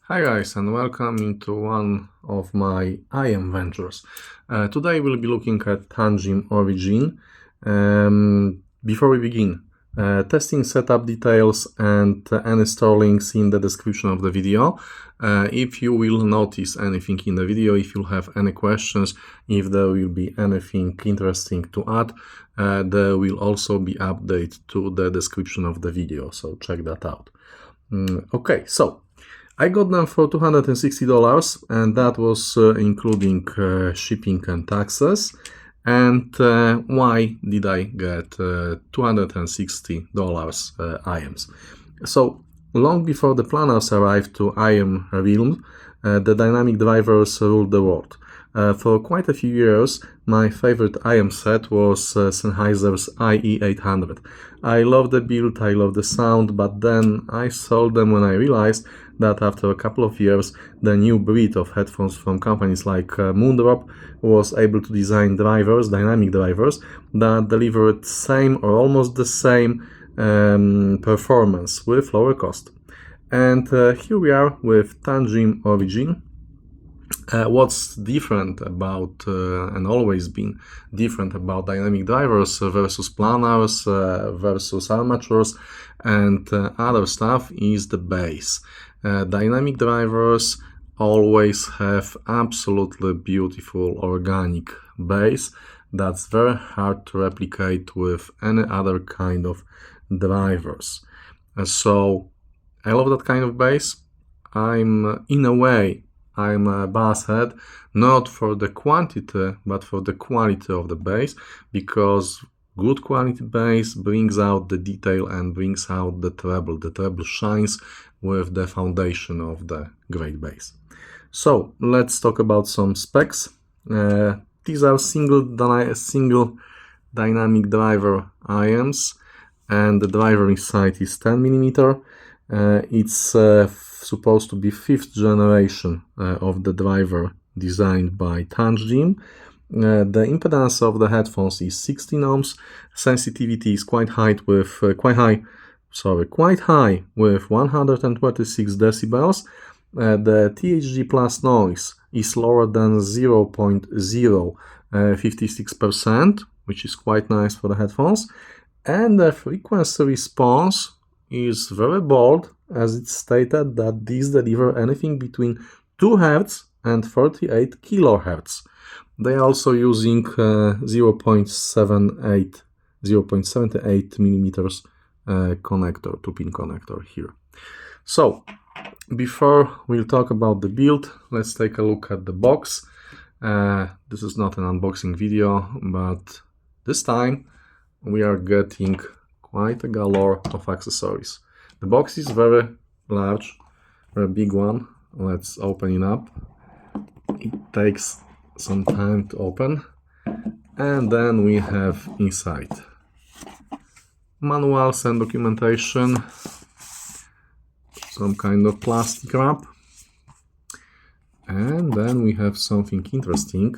Hi guys, and welcome into one of my IM ventures. Today we'll be looking at Tanchjim Origin. Before we begin, testing setup details and any store links in the description of the video. If you will notice anything in the video, if you have any questions, if there will be anything interesting to add, there will also be update to the description of the video, so check that out. Okay, so I got them for $260, and that was including shipping and taxes. And why did I get $260 IMs? So long before the planners arrived to IM realm, the dynamic drivers ruled the world. For quite a few years, my favorite IM set was Sennheiser's IE800. I love the build, I love the sound, but then I sold them when I realized that after a couple of years, the new breed of headphones from companies like Moondrop was able to design drivers, dynamic drivers, that delivered same or almost the same performance with lower cost. And here we are with Tanchjim Origin. What's different about, and always been different about dynamic drivers versus planners versus armatures and other stuff is the bass. Dynamic drivers always have absolutely beautiful organic bass that's very hard to replicate with any other kind of drivers. So I love that kind of bass. In a way, I'm a bass head, not for the quantity, but for the quality of the bass, because good quality bass brings out the detail and brings out the treble. The treble shines with the foundation of the great bass. So let's talk about some specs. These are single dynamic driver IMs, and the driver inside is 10mm. It's supposed to be 5th generation of the driver designed by Tanchjim. The impedance of the headphones is 16 ohms. Sensitivity is quite high with 126 decibels. The THD plus noise is lower than 0.056%, which is quite nice for the headphones. And the frequency response is very bold, as it's stated that these deliver anything between 2 Hz and 38 kHz. They are also using 0.78 millimeters connector, 2-pin connector here. So before we'll talk about the build, let's take a look at the box. This is not an unboxing video, but this time we are getting quite a galore of accessories. The box is very large, very big one. Let's open it up. It takes some time to open. And then we have inside manuals and documentation, some kind of plastic wrap. And then we have something interesting,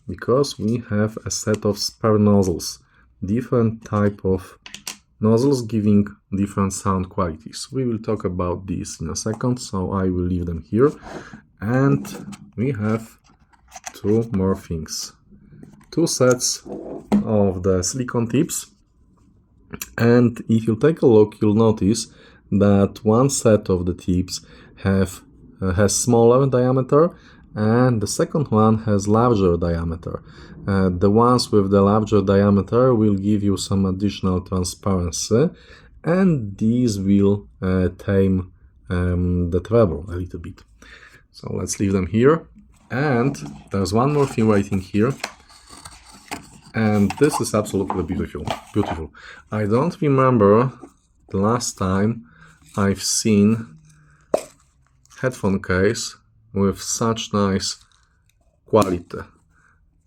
because we have a set of spare nozzles, different type of nozzles giving different sound qualities. We will talk about this in a second, so I will leave them here. And we have two more things. 2 sets of the silicone tips. And if you take a look, you'll notice that one set of the tips has smaller diameter, and the second one has larger diameter. The ones with the larger diameter will give you some additional transparency, and these will tame the treble a little bit. So let's leave them here. And there's one more thing waiting here, and this is absolutely beautiful. I don't remember the last time I've seen headphone case with such nice quality.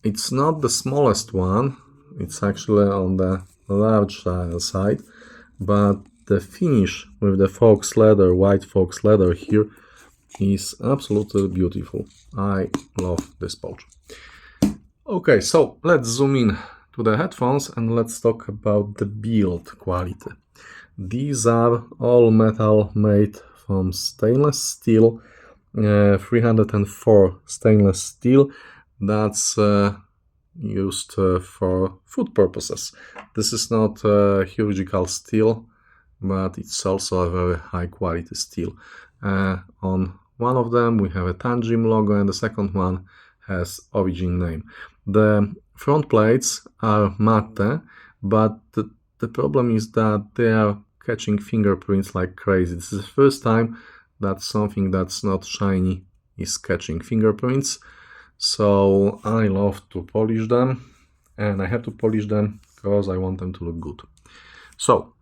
It's not the smallest one, it's actually on the large side, but the finish with the fox leather, white fox leather here, is absolutely beautiful. I love this pouch. Okay, so let's zoom in to the headphones and let's talk about the build quality. These are all metal made from stainless steel 304 stainless steel that's used for food purposes. This is not chirurgical steel, but it's also a very high quality steel. On one of them we have a Tanchjim logo, and the second one has origin name. The front plates are matte, but the problem is that they are catching fingerprints like crazy. This is the first time that something that's not shiny is catching fingerprints. So I love to polish them, and I have to polish them because I want them to look good. So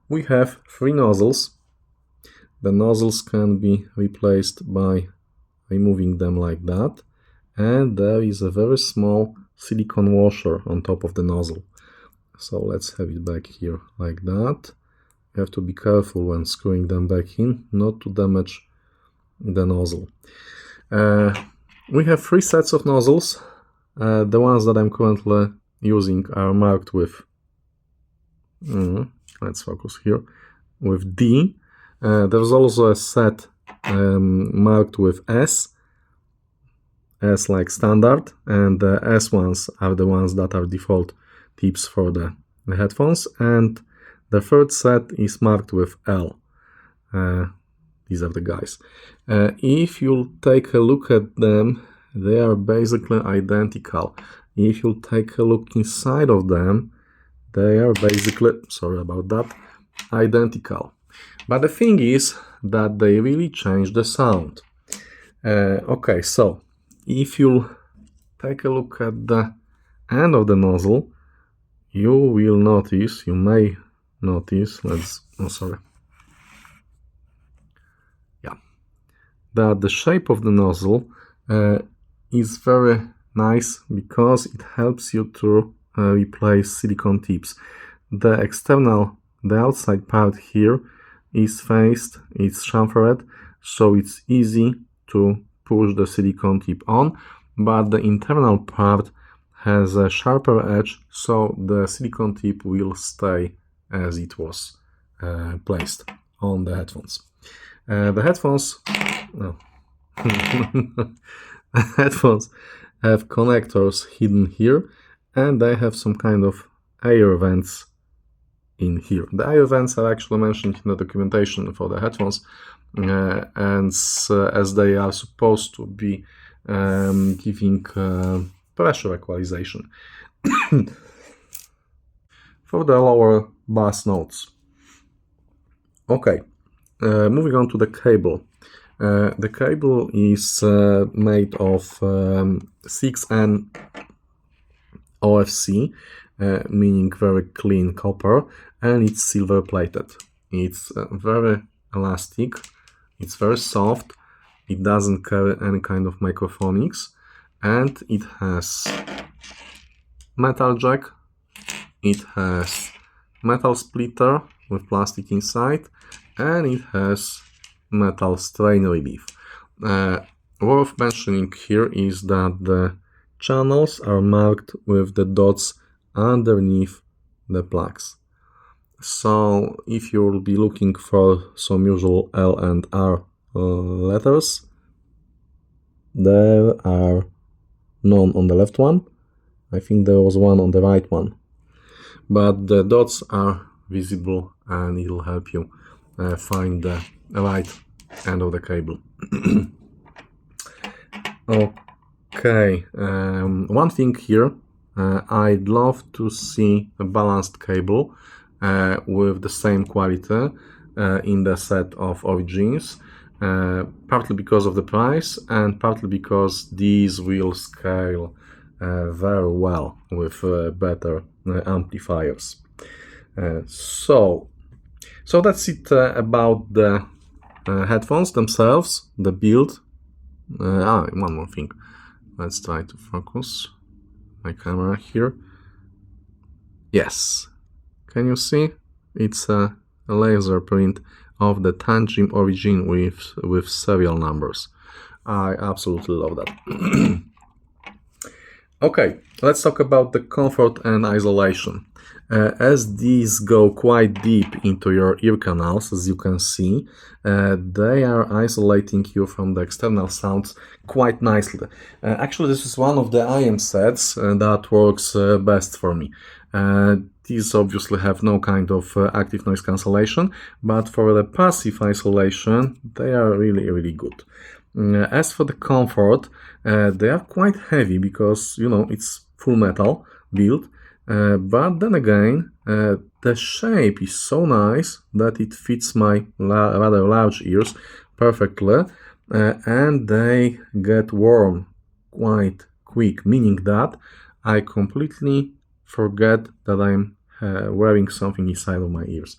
we have 3 nozzles. The nozzles can be replaced by removing them like that, and there is a very small silicone washer on top of the nozzle. So let's have it back here like that. You have to be careful when screwing them back in, not to damage the nozzle. We have 3 sets of nozzles. The ones that I'm currently using are marked with, let's focus here, with D. There's also a set marked with S like standard, and the S ones are the ones that are default tips for the headphones, and the third set is marked with L. These are the guys. If you take a look at them, they are basically identical. If you take a look inside of them, they are basically, sorry about that, identical. But the thing is that they really change the sound. Okay, so if you take a look at the end of the nozzle, you will notice, you may notice, that the shape of the nozzle is very nice because it helps you to replace silicone tips. The outside part here is faced, it's chamfered, so it's easy to push the silicone tip on, but the internal part has a sharper edge, so the silicone tip will stay as it was placed on the headphones. The headphones have connectors hidden here, and they have some kind of air vents in here. The air vents are actually mentioned in the documentation for the headphones, and as they are supposed to be giving pressure equalization for the lower bass notes. Okay, moving on to the cable. The cable is made of 6N OFC, meaning very clean copper, and it's silver plated. It's very elastic, it's very soft, it doesn't carry any kind of microphonics, and it has metal jack, it has metal splitter with plastic inside, and it has metal strain relief. Worth mentioning here is that the channels are marked with the dots underneath the plugs. So if you will be looking for some usual L and R letters, there are none on the left one. I think there was one on the right one, but the dots are visible and it will help you find the right end of the cable. Okay, one thing here, I'd love to see a balanced cable with the same quality in the set of origins, partly because of the price and partly because these will scale very well with better amplifiers. So that's it about the headphones themselves, the build. One more thing. Let's try to focus my camera here. Yes, can you see? It's a laser print of the Tanchjim origin with serial numbers. I absolutely love that. Okay, let's talk about the comfort and isolation. As these go quite deep into your ear canals, as you can see, they are isolating you from the external sounds quite nicely. Actually, this is one of the IM sets that works best for me. These obviously have no kind of active noise cancellation, but for the passive isolation, they are really good. As for the comfort, they are quite heavy because, you know, it's full metal build, but then again, the shape is so nice that it fits my rather large ears perfectly, and they get warm quite quick, meaning that I completely forget that I'm wearing something inside of my ears.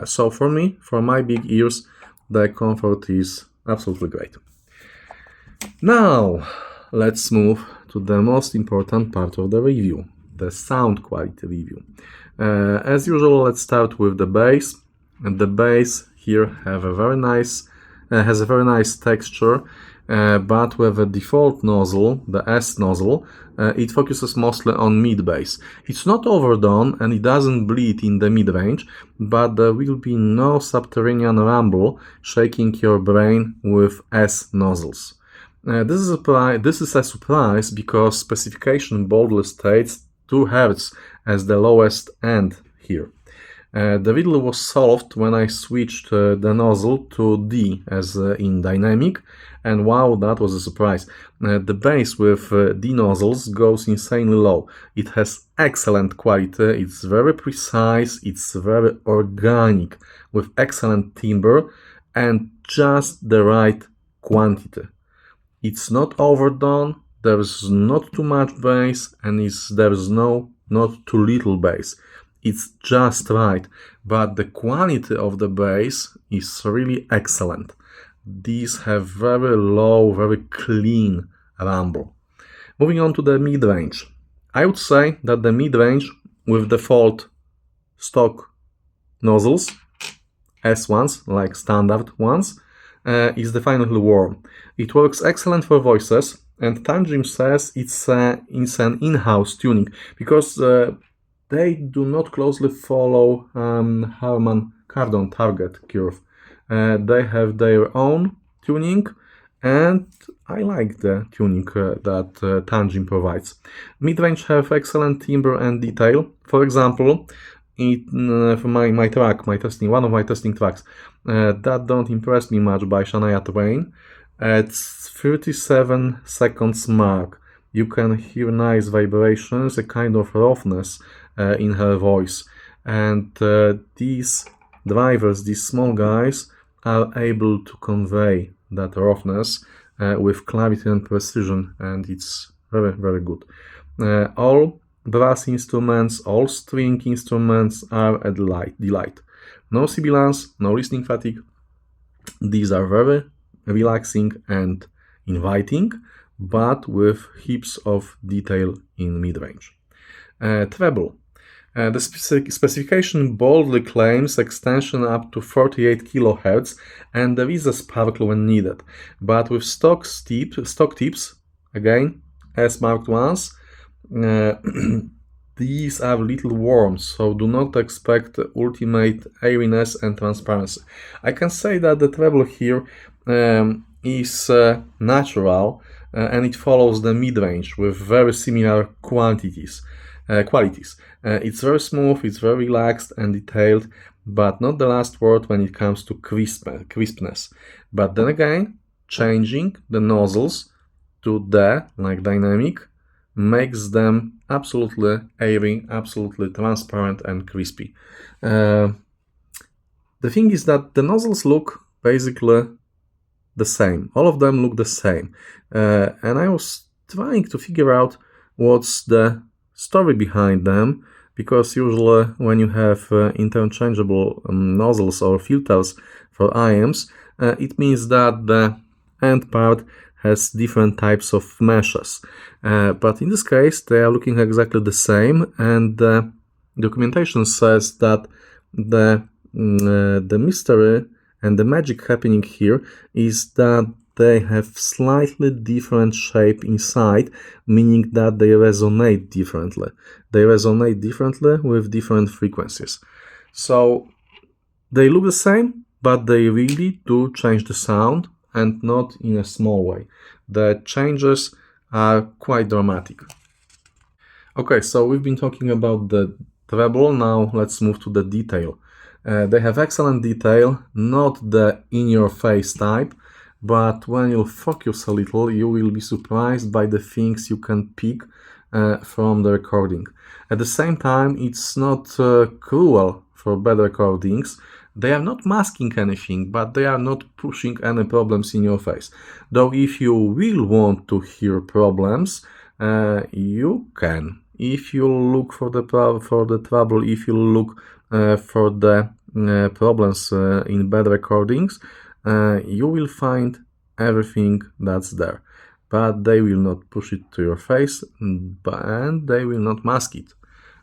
So for me, for my big ears, the comfort is absolutely great. Now, let's move to the most important part of the review, the sound quality review. As usual, let's start with the bass. And the bass here has a very nice texture, but with a default nozzle, the S nozzle, it focuses mostly on mid-bass. It's not overdone and it doesn't bleed in the mid-range, but there will be no subterranean rumble shaking your brain with S nozzles. This is a surprise because specification boldly states 2 Hz as the lowest end here. The riddle was solved when I switched the nozzle to D as in dynamic, and wow, that was a surprise. The bass with D nozzles goes insanely low. It has excellent quality, it's very precise, it's very organic, with excellent timbre and just the right quantity. It's not overdone, there's not too much bass, and there's not too little bass. It's just right, but the quality of the bass is really excellent. These have very low, very clean rumble. Moving on to the mid-range. I would say that the mid-range with default stock nozzles, S1s, like standard ones, is definitely warm. It works excellent for voices, and Tanchjim says it's an in-house tuning because they do not closely follow Harman-Kardon target curve. They have their own tuning, and I like the tuning that Tanchjim provides. Mid-range have excellent timbre and detail. For example, for my track, one of my testing tracks, that don't impress me much by Shania Twain. At 37 seconds mark, you can hear nice vibrations, a kind of roughness in her voice, and these drivers, these small guys, are able to convey that roughness with clarity and precision, and it's very good. All brass instruments, all string instruments are a delight. No sibilance, no listening fatigue. These are very relaxing and inviting, but with heaps of detail in mid-range. Treble. The specification boldly claims extension up to 48 kHz, and there is a sparkle when needed. But with stock tips, again, as marked ones, these are little warm, so do not expect ultimate airiness and transparency. I can say that the treble here is natural, and it follows the mid-range with very similar qualities. It's very smooth, it's very relaxed and detailed, but not the last word when it comes to crispness. But then again, changing the nozzles to the, like dynamic, makes them absolutely airy, absolutely transparent and crispy. The thing is that the nozzles look basically the same. All of them look the same. And I was trying to figure out what's the story behind them, because usually when you have interchangeable nozzles or filters for IMs, it means that the end part has different types of meshes. But in this case, they are looking exactly the same, and the documentation says that the mystery and the magic happening here is that they have slightly different shape inside, meaning that they resonate differently. They resonate differently with different frequencies. So they look the same, but they really do change the sound, and not in a small way. The changes are quite dramatic. Okay, so we've been talking about the treble. Now let's move to the detail. They have excellent detail, not the in-your-face type, but when you focus a little, you will be surprised by the things you can pick from the recording. At the same time, it's not cruel for bad recordings. They are not masking anything, but they are not pushing any problems in your face. Though if you will want to hear problems, you can. If you look for the trouble, if you look for the problems in bad recordings, you will find everything that's there. But they will not push it to your face, and they will not mask it.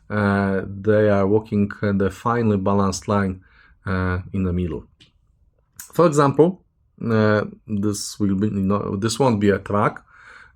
They are walking the finely balanced line in the middle. For example, this won't be a track,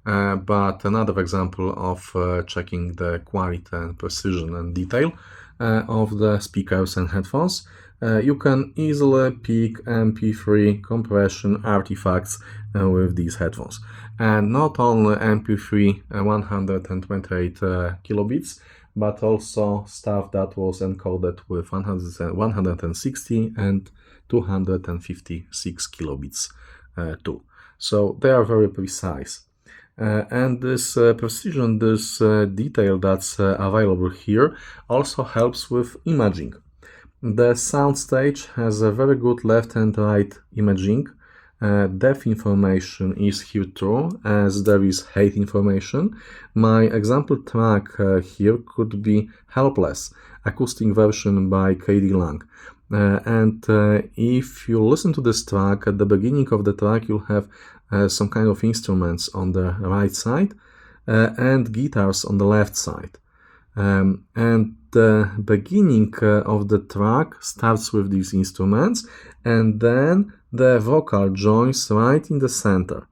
but another example of checking the quality and precision and detail of the speakers and headphones. You can easily pick MP3 compression artifacts with these headphones. And not only MP3 128 kilobits, but also stuff that was encoded with 160 and 256 kilobits too. So they are very precise. And this precision, this detail that's available here also helps with imaging. The soundstage has a very good left and right imaging. Depth information is here too, as there is height information. My example track here could be Helpless, acoustic version by K.D. Lang. And if you listen to this track, at the beginning of the track you'll have some kind of instruments on the right side and guitars on the left side. And the beginning of the track starts with these instruments, and then the vocal joins right in the center.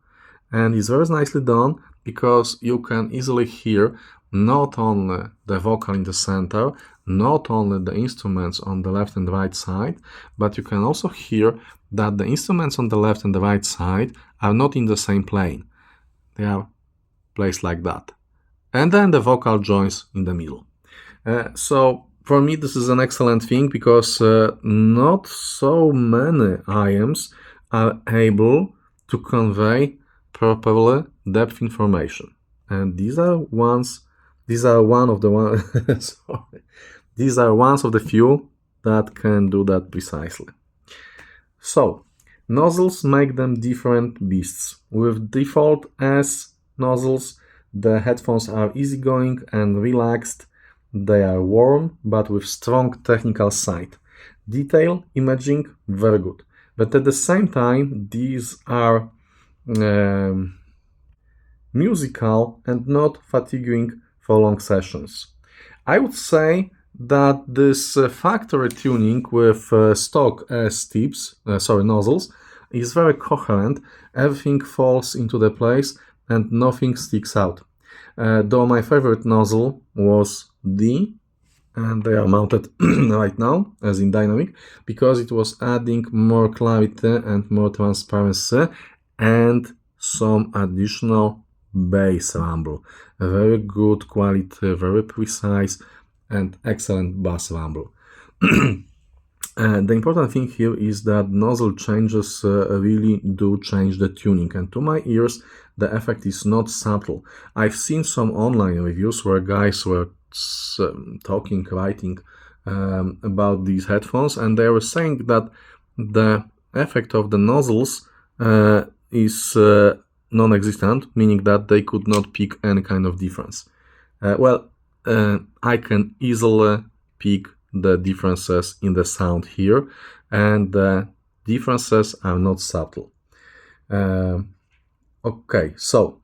And it's very nicely done because you can easily hear not only the vocal in the center, not only the instruments on the left and right side, but you can also hear that the instruments on the left and the right side are not in the same plane. They are placed like that. And then the vocal joins in the middle. So for me this is an excellent thing, because not so many IAMs are able to convey properly depth information. And these are ones of the few that can do that precisely. So, nozzles make them different beasts. With default S nozzles, the headphones are easygoing and relaxed. They are warm, but with strong technical side. Detail, imaging, very good. But at the same time, these are musical and not fatiguing for long sessions. I would say that this factory tuning with stock nozzles is very coherent. Everything falls into the place and nothing sticks out. Though my favorite nozzle was D, and they are mounted right now as in dynamic, because it was adding more clarity and more transparency and some additional bass rumble. A very good quality, very precise and excellent bass rumble. The important thing here is that nozzle changes really do change the tuning, and to my ears the effect is not subtle. I've seen some online reviews where guys were writing about these headphones, and they were saying that the effect of the nozzles is non-existent, meaning that they could not pick any kind of difference. I can easily pick the differences in the sound here, and the differences are not subtle. Okay, so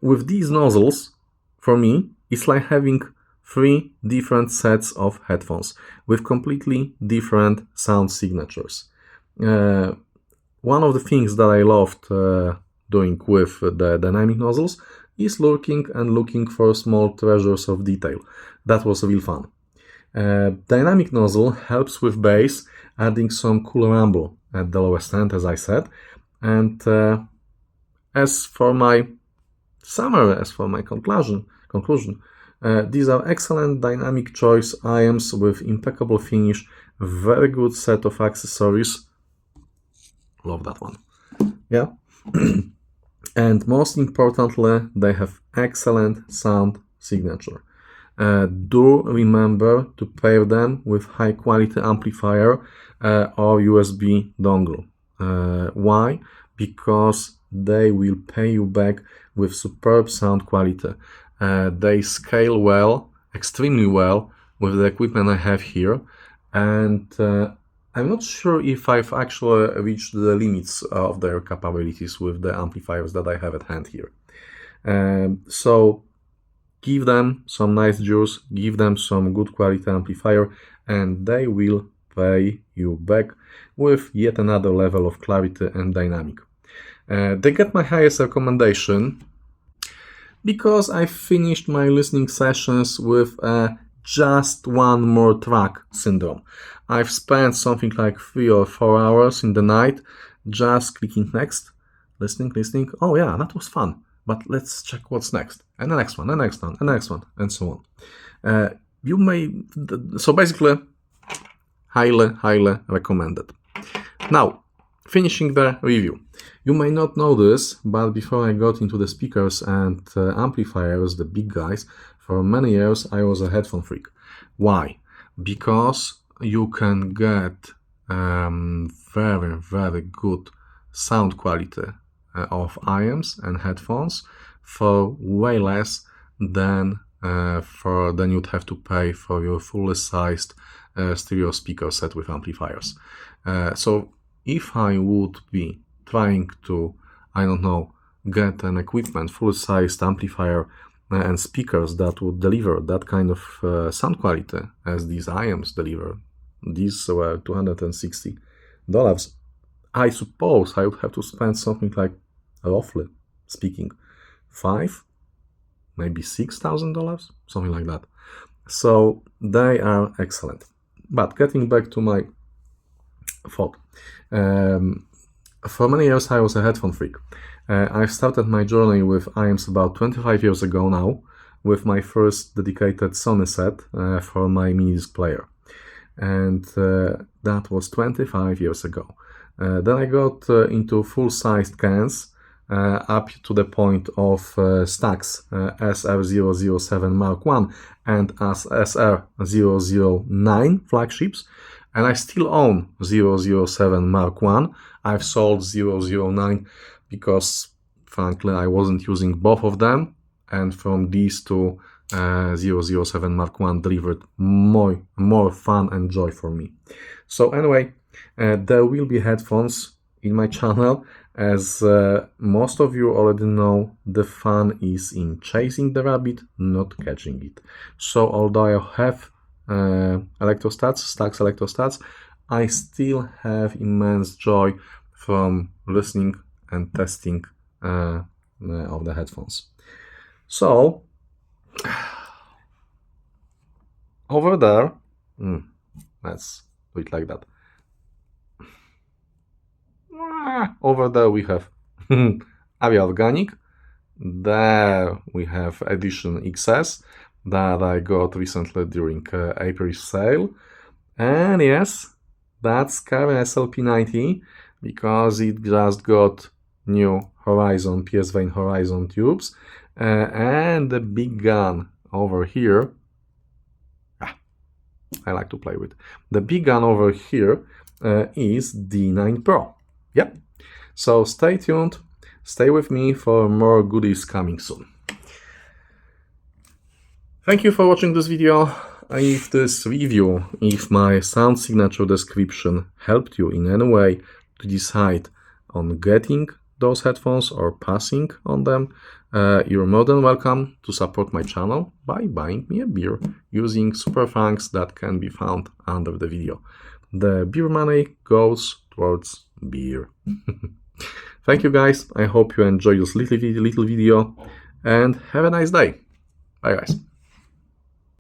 with these nozzles, for me, it's like having 3 different sets of headphones with completely different sound signatures. one of the things that I loved doing with the dynamic nozzles is looking for small treasures of detail. That was real fun. Dynamic nozzle helps with bass, adding some cool rumble at the lowest end, as I said. And as for my summary, as for my conclusion, these are excellent dynamic choice IAMs with impeccable finish, very good set of accessories. Love that one. Yeah. And most importantly, they have excellent sound signature. Do remember to pair them with high quality amplifier or USB dongle. Why? Because they will pay you back with superb sound quality. They scale well, extremely well, with the equipment I have here, and I'm not sure if I've actually reached the limits of their capabilities with the amplifiers that I have at hand here. So give them some nice juice, give them some good quality amplifier, and they will pay you back with yet another level of clarity and dynamic. They get my highest recommendation because I finished my listening sessions with just one more track syndrome. I've spent something like 3 or 4 hours in the night just clicking next, listening. Oh yeah, that was fun, but let's check what's next, and the next one, and the next one, and the next one, and so on. You may, so basically, highly recommended. Now, finishing the review. You may not know this, but before I got into the speakers and amplifiers, the big guys, for many years I was a headphone freak. Why? Because you can get very good sound quality of IAMs and headphones for way less than you'd have to pay for your fully sized stereo speaker set with amplifiers. So if I would be trying to, I don't know, get an equipment, fully-sized amplifier and speakers that would deliver that kind of sound quality as these IAMs deliver, these were $260. I suppose I would have to spend something like, roughly speaking, $5,000, maybe $6,000, something like that. So they are excellent. But getting back to my thought. For many years I was a headphone freak. I started my journey with IAMs about 25 years ago now, with my first dedicated Sony set for my mini disc player. And that was 25 years ago. Then I got into full-sized cans up to the point of Stax SR007 Mark I and as SR009 flagships. And I still own 007 Mark I. I've sold 009 because, frankly, I wasn't using both of them. And from these two, 007 Mark I delivered more fun and joy for me. So anyway, there will be headphones in my channel. As most of you already know, the fun is in chasing the rabbit, not catching it. So although I have Stax electrostats, I still have immense joy from listening and testing of the headphones. So over there, let's do it like that. Over there we have Avia Organic. There we have Edition XS that I got recently during April sale. And yes, that's Carry SLP90 because it just got new Horizon, PS Vane Horizon tubes. And the big gun over here, I like to play with. The big gun over here is D9 Pro. Yep. So stay tuned, stay with me for more goodies coming soon. Thank you for watching this video. If this review, if my sound signature description helped you in any way to decide on getting those headphones or passing on them, you're more than welcome to support my channel by buying me a beer using super thanks that can be found under the video. the beer money goes towards beer. Thank you guys, I hope you enjoyed this little video, and have a nice day. Bye guys.